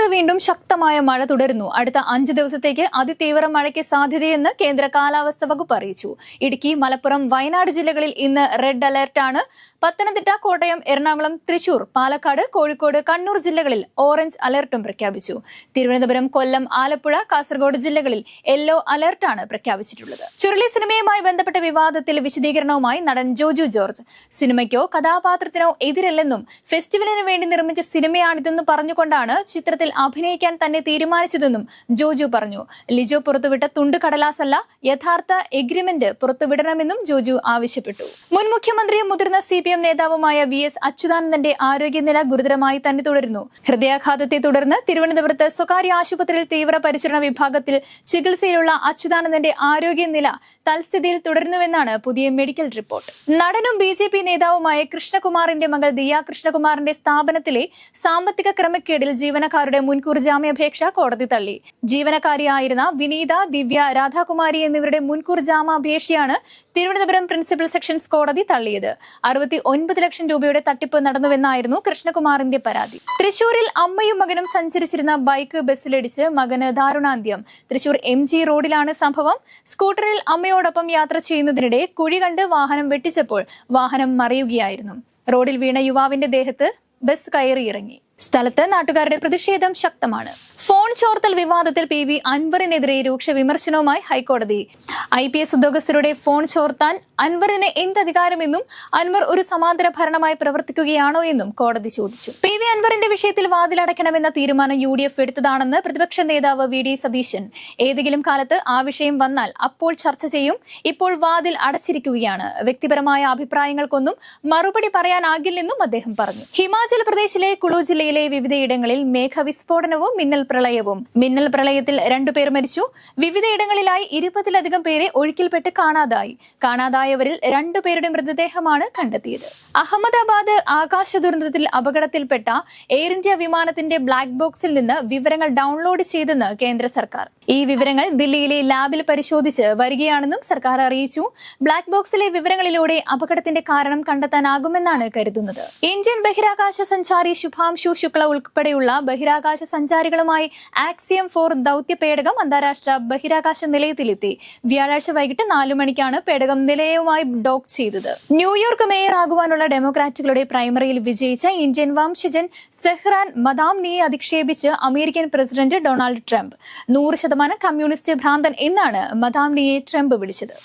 സംസ്ഥാനത്ത് വീണ്ടും ശക്തമായ മഴ തുടരുന്നു. അടുത്ത 5 ദിവസത്തേക്ക് അതിതീവ്ര മഴയ്ക്ക് സാധ്യതയെന്ന് കേന്ദ്ര കാലാവസ്ഥാ വകുപ്പ് അറിയിച്ചു. ഇടുക്കി, മലപ്പുറം, വയനാട് ജില്ലകളിൽ ഇന്ന് റെഡ് അലർട്ടാണ്. പത്തനംതിട്ട, കോട്ടയം, എറണാകുളം, തൃശൂർ, പാലക്കാട്, കോഴിക്കോട്, കണ്ണൂർ ജില്ലകളിൽ ഓറഞ്ച് അലർട്ടും പ്രഖ്യാപിച്ചു. തിരുവനന്തപുരം, കൊല്ലം, ആലപ്പുഴ, കാസർഗോഡ് ജില്ലകളിൽ യെല്ലോ അലർട്ടാണ് പ്രഖ്യാപിച്ചിട്ടുള്ളത്. ചുരുളി സിനിമയുമായി ബന്ധപ്പെട്ട വിവാദത്തിൽ വിശദീകരണവുമായി നടൻ ജോജു ജോർജ്. സിനിമയ്ക്കോ കഥാപാത്രത്തിനോ എതിരല്ലെന്നും ഫെസ്റ്റിവലിന് വേണ്ടി നിർമ്മിച്ച സിനിമയാണിതെന്ന് പറഞ്ഞുകൊണ്ടാണ് ചിത്രത്തിൽ അഭിനയിക്കാൻ തന്നെ തീരുമാനിച്ചതെന്നും ജോജു പറഞ്ഞു. ലിജോ പുറത്തുവിട്ട തുണ്ട് കടലാസല്ല, യഥാർത്ഥ എഗ്രിമെന്റ് പുറത്തുവിടണമെന്നും ജോജു ആവശ്യപ്പെട്ടു. മുൻ മുഖ്യമന്ത്രിയും മുതിർന്ന CPM നേതാവുമായ VS അച്യുതാനന്ദന്റെ ആരോഗ്യനില ഗുരുതരമായി തന്നെ തുടരുന്നു. ഹൃദയാഘാതത്തെ തുടർന്ന് തിരുവനന്തപുരത്ത് സ്വകാര്യ ആശുപത്രിയിൽ തീവ്രപരിചരണ വിഭാഗത്തിൽ ചികിത്സയിലുള്ള അച്യുതാനന്ദന്റെ ആരോഗ്യനില തൽസ്ഥിതിയിൽ തുടരുന്നുവെന്നാണ് പുതിയ മെഡിക്കൽ റിപ്പോർട്ട്. നടനും BJP നേതാവുമായ കൃഷ്ണകുമാറിന്റെ മകൾ ദിയ കൃഷ്ണകുമാറിന്റെ സ്ഥാപനത്തിലെ സാമ്പത്തിക ക്രമക്കേടിൽ ജീവനക്കാരുടെ മുൻകൂർ ജാമ്യാപേക്ഷ കോടതി തള്ളി. ജീവനക്കാരിയായിരുന്ന വിനീത, ദിവ്യ, രാധാകുമാരി എന്നിവരുടെ മുൻകൂർ ജാമ്യാപേക്ഷയാണ് തിരുവനന്തപുരം പ്രിൻസിപ്പൽ സെഷൻസ് കോടതി തള്ളിയത്. 69 ലക്ഷം രൂപയുടെ തട്ടിപ്പ് നടന്നുവെന്നായിരുന്നു കൃഷ്ണകുമാറിന്റെ പരാതി. തൃശൂരിൽ അമ്മയും മകനും സഞ്ചരിച്ചിരുന്ന ബൈക്ക് ബസ്സിലിടിച്ച് മകന് ദാരുണാന്ത്യം. തൃശൂർ MG റോഡിലാണ് സംഭവം. സ്കൂട്ടറിൽ അമ്മയോടൊപ്പം യാത്ര ചെയ്യുന്നതിനിടെ കുഴി കണ്ട് വാഹനം വെട്ടിച്ചപ്പോൾ വാഹനം മറിയുകയായിരുന്നു. റോഡിൽ വീണ യുവാവിന്റെ ദേഹത്ത് ബസ് കയറിയിറങ്ങി. സ്ഥലത്ത് നാട്ടുകാരുടെ പ്രതിഷേധം ശക്തമാണ്. ഫോൺ ചോർത്തൽ വിവാദത്തിൽ PV അൻവറിനെതിരെ രൂക്ഷ വിമർശനവുമായി ഹൈക്കോടതി. IPS ഉദ്യോഗസ്ഥരുടെ ഫോൺ ചോർത്താൻ അൻവറിന് എന്തധികാരമെന്നും അൻവർ ഒരു സമാന്തര ഭരണമായി പ്രവർത്തിക്കുകയാണോ എന്നും കോടതി ചോദിച്ചു. PV അൻവറിന്റെ വിഷയത്തിൽ വാതിലടയ്ക്കണമെന്ന തീരുമാനം UDF എടുത്തതാണെന്ന് പ്രതിപക്ഷ നേതാവ് VD സതീശൻ. ഏതെങ്കിലും കാലത്ത് ആ വിഷയം വന്നാൽ അപ്പോൾ ചർച്ച ചെയ്യും. ഇപ്പോൾ വാതിൽ അടച്ചിരിക്കുകയാണ്. വ്യക്തിപരമായ അഭിപ്രായങ്ങൾക്കൊന്നും മറുപടി പറയാനാകില്ലെന്നും അദ്ദേഹം പറഞ്ഞു. ഹിമാചൽ പ്രദേശിലെ കുളു ജില്ലയിലെ വിവിധയിടങ്ങളിൽ മേഘവിസ്ഫോടനവും മിന്നൽ പ്രളയത്തിൽ 2 പേർ മരിച്ചു. വിവിധയിടങ്ങളിലായി 20-ലധികം പേരെ ഒഴുക്കിൽപ്പെട്ട് കാണാതായവരിൽ 2 പേരുടെ മൃതദേഹമാണ് കണ്ടെത്തിയത്. അഹമ്മദാബാദ് ആകാശ ദുരന്തത്തിൽ അപകടത്തിൽപ്പെട്ട എയർ ഇന്ത്യ വിമാനത്തിന്റെ ബ്ലാക്ക് ബോക്സിൽ നിന്ന് വിവരങ്ങൾ ഡൗൺലോഡ് ചെയ്തെന്ന് കേന്ദ്ര സർക്കാർ. ഈ വിവരങ്ങൾ ദില്ലിയിലെ ലാബിൽ പരിശോധിച്ച് വരികയാണെന്നും സർക്കാർ അറിയിച്ചു. ബ്ലാക്ക് ബോക്സിലെ വിവരങ്ങളിലൂടെ അപകടത്തിന്റെ കാരണം കണ്ടെത്താനാകുമെന്നാണ് കരുതുന്നത്. ഇന്ത്യൻ ബഹിരാകാശ സഞ്ചാരി ശുഭാംശു ശുക്ല ഉൾപ്പെടെയുള്ള ബഹിരാകാശ സഞ്ചാരികളുമായി ആക്സിയം 4 ദൌത്യ പേടകം അന്താരാഷ്ട്ര ബഹിരാകാശ നിലയത്തിലെത്തി. വ്യാഴാഴ്ച വൈകിട്ട് 4 മണിക്കാണ് പേടകം നിലയവുമായി ഡോക്ക് ചെയ്തത്. ന്യൂയോർക്ക് മേയർ ആകുവാനുള്ള ഡെമോക്രാറ്റുകളുടെ പ്രൈമറിയിൽ വിജയിച്ച ഇന്ത്യൻ വംശജൻ സെഹ്റാൻ മദാംനിയെ അധിക്ഷേപിച്ച് American president Donald Trump. 100% communist ഭ്രാന്തൻ എന്നാണ് മദാംനിയെ ട്രംപ് വിളിച്ചത്.